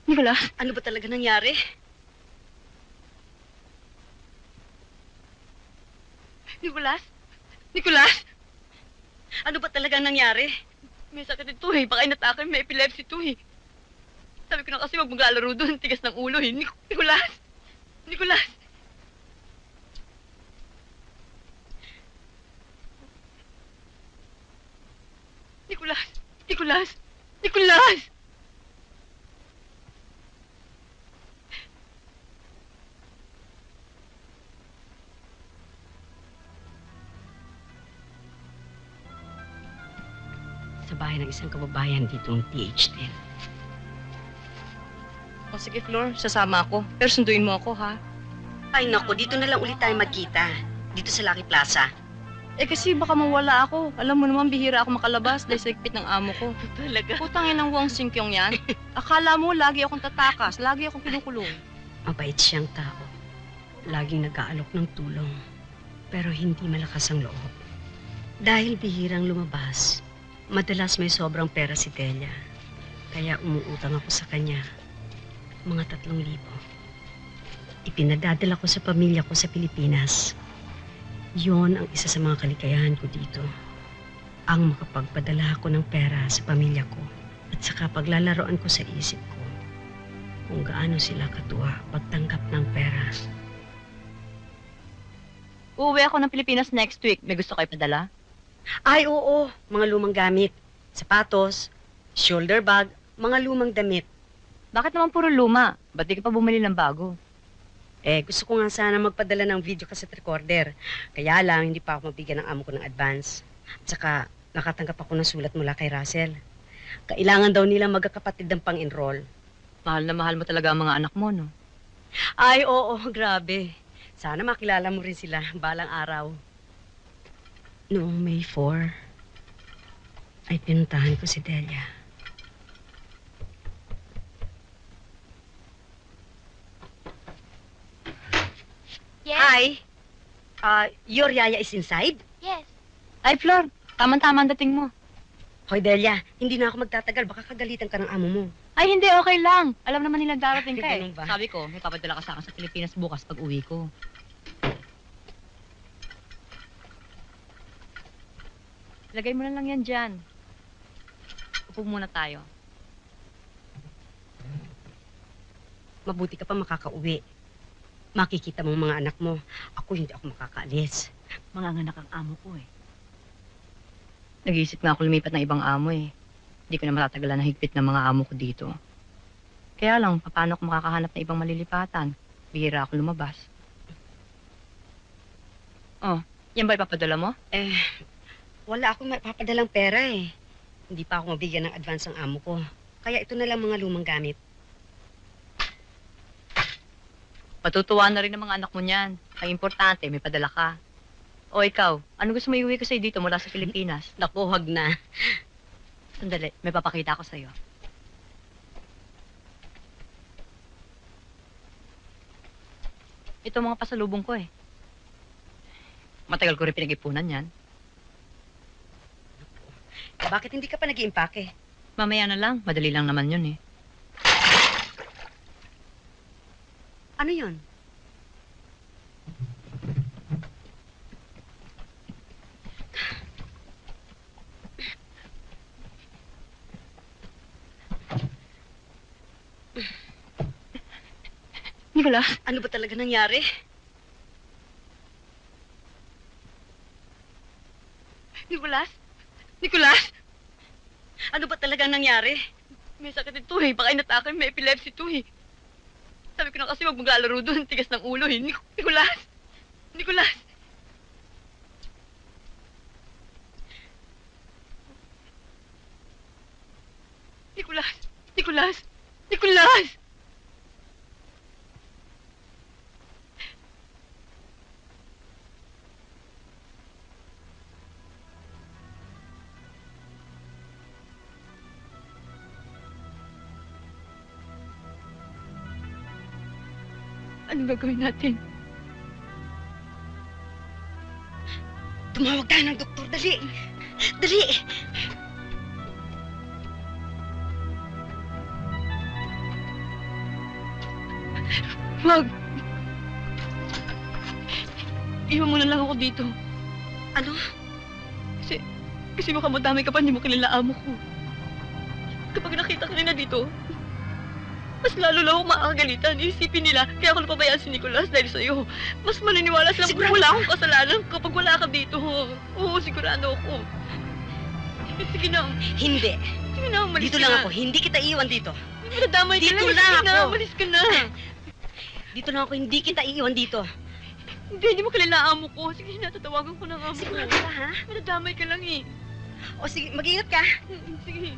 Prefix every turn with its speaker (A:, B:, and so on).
A: Nicolas, ano ba talaga nangyari? Nicolas? Nicolas? Ano ba talaga nangyari? May sakit ito eh. Baka inatake, may epilepsy ito eh. Sabi ko na kasi wag maglalaro doon. Tigas ng ulo eh. Nicolas! Nicolas! Nicolas! Nicolas! Nicolas! Sa bahay ng isang kababayan ditong TH10. O sige, Flor, sasama ako. Pero sunduin mo ako, ha? Ay, naku, dito na lang ulit tayo magkita. Dito sa Lucky Plaza. Eh kasi baka mawala ako. Alam mo naman, bihira ako makalabas dahil sa higpit ng amo ko. Talaga? Putangin ng Wong Singkyong yan. Akala mo, lagi akong tatakas. Lagi akong kinukulong. Mabait siyang tao. Laging nag-aalok ng tulong. Pero hindi malakas ang loob. Dahil bihirang lumabas, madalas may sobrang pera si Delia. Kaya umuutang ako sa kanya. Mga 3,000. Ipinadadala ko sa pamilya ko sa Pilipinas. Yon ang isa sa mga kaligayahan ko dito. Ang makapagpadala ako ng pera sa pamilya ko at saka paglalaroan ko sa isip ko kung gaano sila katuwa pagtanggap ng pera.
B: Uuwi ako ng Pilipinas next week. May gusto kayo padala?
A: Ay, oo. Mga lumang gamit. Sapatos, shoulder bag, mga lumang damit.
B: Bakit naman puro luma? Ba't di ka pa bumili ng bago?
A: Eh, gusto ko nga sana magpadala ng video cassette recorder. Kaya lang, hindi pa ako mabigyan ng amo ko ng advance. At saka, nakatanggap ako ng sulat mula kay Russell. Kailangan daw nila magkakapatid ng pang-enroll.
B: Mahal na mahal mo talaga ang mga anak mo, no?
A: Ay, oo, grabe. Sana makilala mo rin sila balang araw. Noong May 4, ay pinuntahan ko si Delia.
C: Yes?
A: Hi. Your yaya is inside?
C: Yes.
B: Ay, Flor, tama-tama ang dating mo.
A: Hoy, Delia, hindi na ako magtatagal. Baka kagalitan ka ng amo mo.
B: Ay, hindi, okay lang. Alam naman nilang darating ka eh.
A: Ganun ba?
B: Sabi ko, may papadala ka sa akin sa Pilipinas bukas pag uwi ko. Lagay mo na lang yan dyan. Upo muna tayo.
A: Mabuti ka pa makakauwi. Makikita mo ang mga anak mo. Ako hindi ako makakaalis.
B: Mga anak ang amo ko eh. Nag-iisip nga ako lumipat ng ibang amo eh. Hindi ko na matatagalan ng higpit ng mga amo ko dito. Kaya lang, paano ako makakahanap ng ibang malilipatan? Bihira ako lumabas. Oh, yan ba ipapadala mo?
A: Eh, wala akong mapapadalang pera eh. Hindi pa ako mabigyan ng advance ng amo ko. Kaya ito na lang mga lumang gamit.
B: Patutuwa na rin ng mga anak mo niyan. Ang importante, may padala ka. O ikaw, ano gusto mo iuwi ko sa'yo dito mula sa Pilipinas?
A: Naku, wag na.
B: Sandali, may papakita ko sa'yo. Ito mga pasalubong ko eh. Matagal ko rin pinag-ipunan yan.
A: Bakit hindi ka pa nag-iimpake?
B: Mamaya na lang, madali lang naman yun eh.
A: Ano yun?
B: Nicolas,
A: Ano ba talaga nangyari? Nicolas? Nicolas? Ano ba talagang nangyari? May sakit ito eh. Baka inatake, may epilepsy ito eh. Sabi ko na kasi wag maglalaro doon. Tigas ng ulo eh. Nicolas! Nicolas! Nicolas! Nicolas! Nicolas! Anong gagawin natin? Tumawag tayo ng doktor. Dali! Dali! Wag. Iwan mo na lang ako dito. Ano? Kasi baka madami ka pa, hindi mo kilala amo ko. Kapag nakita ka nila dito, mas lalo lang ako makakagalitan. Isipin nila, kaya ako napabayaan si Nicolas dahil sa'yo. Mas maniniwala sila kung wala akong kasalanan kapag wala ka dito. Oo, sigurado ako. Sige na.
C: Hindi.
A: Sige na, umalis
C: Dito
A: ka
C: lang
A: na.
C: ako. Hindi kita iiwan dito.
A: Nadamay ka
C: Dito
A: lang.
C: lang
A: Sige na,
C: ako.
A: umalis ka na.
C: Dito lang ako. Hindi kita iiwan dito.
A: Hindi mo kilala amo ko. Sige na, tatawagan ko ng amo ko.
C: Sigurado ka, ha?
A: Nadamay ka lang eh.
C: O sige, mag-ingat ka.
A: Sige.